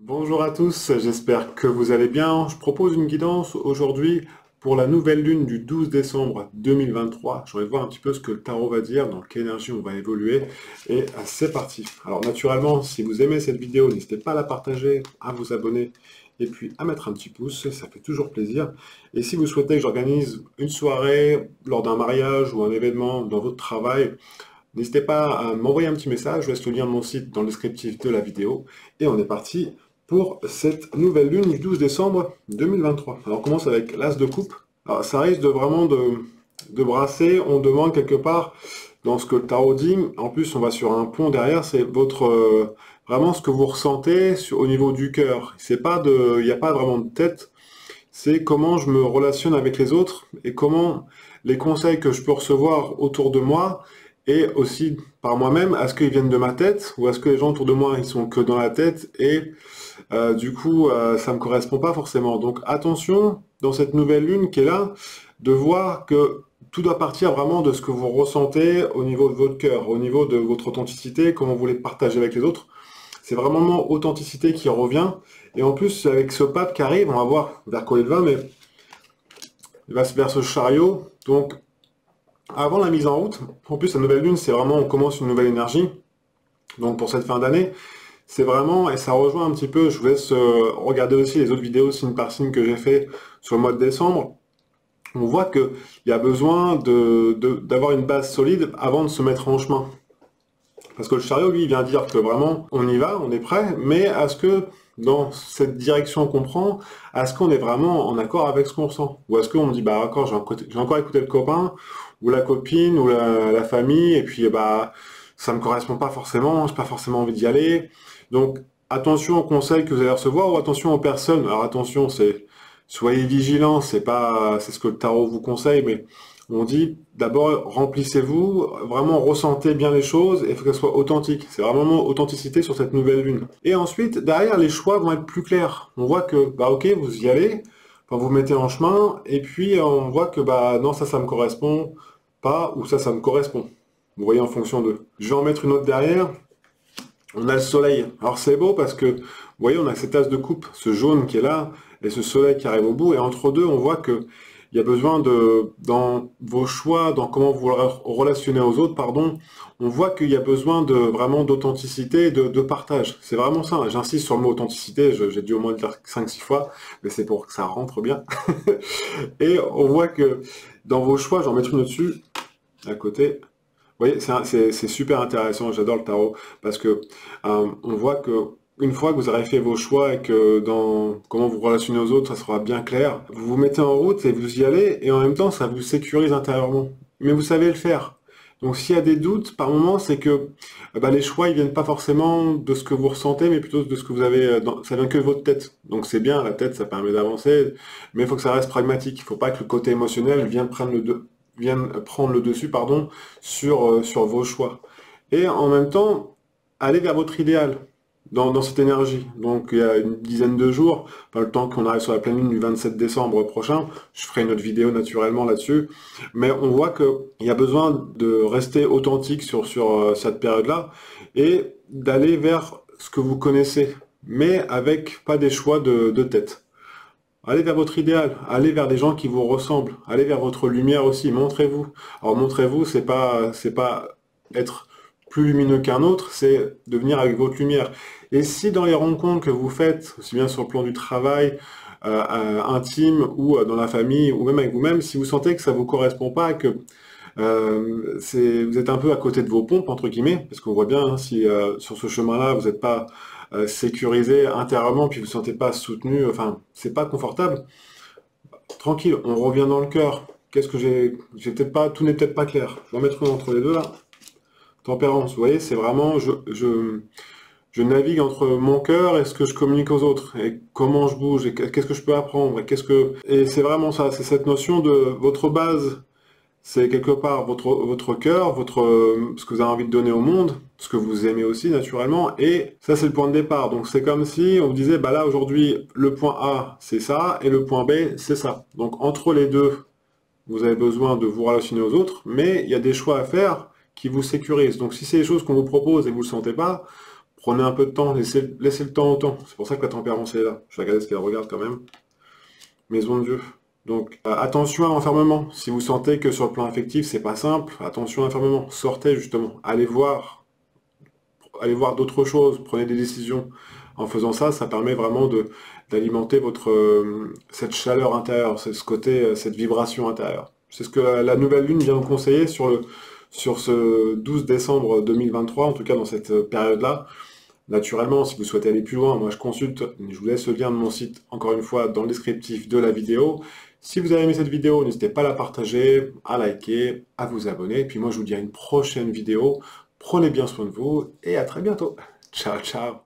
Bonjour à tous, j'espère que vous allez bien. Je propose une guidance aujourd'hui pour la nouvelle lune du 12 décembre 2023. Je vais voir un petit peu ce que le tarot va dire, dans quelle énergie on va évoluer. Et c'est parti. Alors naturellement, si vous aimez cette vidéo, n'hésitez pas à la partager, à vous abonner et puis à mettre un petit pouce, ça fait toujours plaisir. Et si vous souhaitez que j'organise une soirée lors d'un mariage ou un événement dans votre travail, n'hésitez pas à m'envoyer un petit message, je laisse le lien de mon site dans le descriptif de la vidéo. Et on est parti pour cette nouvelle lune du 12 décembre 2023. Alors on commence avec l'As de coupe. Alors ça risque de vraiment de brasser, on demande quelque part dans ce que le tarot dit. En plus on va sur un pont derrière, c'est votre vraiment ce que vous ressentez au niveau du cœur. C'est pas de, il n'y a pas vraiment de tête, c'est comment je me relationne avec les autres et comment les conseils que je peux recevoir autour de moi et aussi par moi-même, est-ce qu'ils viennent de ma tête ou est-ce que les gens autour de moi ils sont que dans la tête et du coup ça me correspond pas forcément. Donc attention dans cette nouvelle lune qui est là, de voir que tout doit partir vraiment de ce que vous ressentez au niveau de votre cœur, au niveau de votre authenticité, comment vous voulez partager avec les autres. C'est vraiment authenticité qui revient. Et en plus, avec ce pape qui arrive, on va voir vers quoi il va, mais il va vers ce chariot. Donc, avant la mise en route, en plus, la nouvelle lune, c'est vraiment, on commence une nouvelle énergie. Donc, pour cette fin d'année, c'est vraiment, et ça rejoint un petit peu, je vous laisse regarder aussi les autres vidéos signe par signe que j'ai fait sur le mois de décembre. On voit qu'il y a besoin d'avoir une base solide avant de se mettre en chemin. Parce que le chariot, lui, il vient dire que vraiment, on y va, on est prêt, mais est-ce que dans cette direction qu'on prend, est-ce qu'on est vraiment en accord avec ce qu'on ressent? Ou est-ce qu'on me dit, bah d'accord, j'ai encore écouté le copain, ou la copine, ou la famille, et puis bah ça me correspond pas forcément, j'ai pas forcément envie d'y aller. Donc attention aux conseils que vous allez recevoir, ou attention aux personnes. Alors attention, c'est soyez vigilants, c'est ce que le tarot vous conseille, mais on dit d'abord remplissez-vous, vraiment ressentez bien les choses et il faut que ce soit authentique. C'est vraiment authenticité sur cette nouvelle lune. Et ensuite, derrière, les choix vont être plus clairs. On voit que, bah ok, vous y allez, enfin, vous mettez en chemin, et puis on voit que, bah non, ça me correspond pas, ou ça me correspond. Vous voyez en fonction de. Je vais en mettre une autre derrière. On a le soleil. Alors c'est beau parce que, vous voyez, on a cette as de coupe, ce jaune qui est là, et ce soleil qui arrive au bout, et entre deux, on voit que il y a besoin dans vos choix, dans comment vous vous relationnez aux autres, pardon, on voit qu'il y a besoin de vraiment d'authenticité, de partage. C'est vraiment ça. J'insiste sur le mot authenticité, j'ai dû au moins le dire 5-6 fois, mais c'est pour que ça rentre bien. Et on voit que dans vos choix, j'en mettrai une au-dessus, à côté. Vous voyez, c'est super intéressant, j'adore le tarot, parce que on voit que une fois que vous aurez fait vos choix et que dans comment vous relationnez aux autres, ça sera bien clair, vous vous mettez en route et vous y allez, et en même temps, ça vous sécurise intérieurement. Mais vous savez le faire. Donc s'il y a des doutes, par moment, c'est que bah, les choix, ils viennent pas forcément de ce que vous ressentez, mais plutôt de ce que vous avez, ça vient que de votre tête. Donc c'est bien, la tête, ça permet d'avancer, mais il faut que ça reste pragmatique. Il faut pas que le côté émotionnel vienne prendre le dessus, pardon, sur vos choix. Et en même temps, aller vers votre idéal dans cette énergie. Donc il y a une dizaine de jours, pas le temps qu'on arrive sur la pleine lune du 27 décembre prochain, je ferai une autre vidéo naturellement là-dessus, mais on voit qu'il y a besoin de rester authentique sur cette période-là et d'aller vers ce que vous connaissez, mais avec pas des choix de tête. Allez vers votre idéal, allez vers des gens qui vous ressemblent, allez vers votre lumière aussi, montrez-vous. Alors montrez-vous, c'est pas être plus lumineux qu'un autre, c'est de venir avec votre lumière. Et si dans les rencontres que vous faites, aussi bien sur le plan du travail, intime ou dans la famille ou même avec vous-même, si vous sentez que ça vous correspond pas, que vous êtes un peu à côté de vos pompes entre guillemets, parce qu'on voit bien hein, si sur ce chemin-là vous n'êtes pas sécurisé intérieurement, puis vous ne vous sentez pas soutenu, enfin c'est pas confortable. Tranquille, on revient dans le cœur. Qu'est-ce que j'ai peut-être pas, tout n'est peut-être pas clair. Je vais en mettre une entre les deux là. Tempérance, vous voyez, c'est vraiment, je navigue entre mon cœur et ce que je communique aux autres, et comment je bouge, et qu'est-ce que je peux apprendre, et c'est vraiment ça, c'est cette notion de votre base, c'est quelque part votre cœur, ce que vous avez envie de donner au monde, ce que vous aimez aussi naturellement, et ça c'est le point de départ. Donc c'est comme si on vous disait, bah là aujourd'hui, le point A c'est ça, et le point B c'est ça. Donc entre les deux, vous avez besoin de vous relationner aux autres, mais il y a des choix à faire qui vous sécurisent. Donc si c'est des choses qu'on vous propose et que vous ne le sentez pas, Prenez un peu de temps, laissez le temps au temps. C'est pour ça que la tempérance est là. Je vais regarder ce qu'elle regarde quand même. Maison de Dieu. Donc, attention à l'enfermement. Si vous sentez que sur le plan affectif, c'est pas simple, attention à l'enfermement. Sortez justement. Allez voir d'autres choses. Prenez des décisions. En faisant ça, ça permet vraiment d'alimenter cette chaleur intérieure, ce côté, cette vibration intérieure. C'est ce que la nouvelle lune vient nous conseiller sur ce 12 décembre 2023, en tout cas dans cette période-là. Naturellement, si vous souhaitez aller plus loin, moi je consulte, je vous laisse le lien de mon site, encore une fois, dans le descriptif de la vidéo. Si vous avez aimé cette vidéo, n'hésitez pas à la partager, à liker, à vous abonner. Et puis moi je vous dis à une prochaine vidéo. Prenez bien soin de vous et à très bientôt. Ciao, ciao.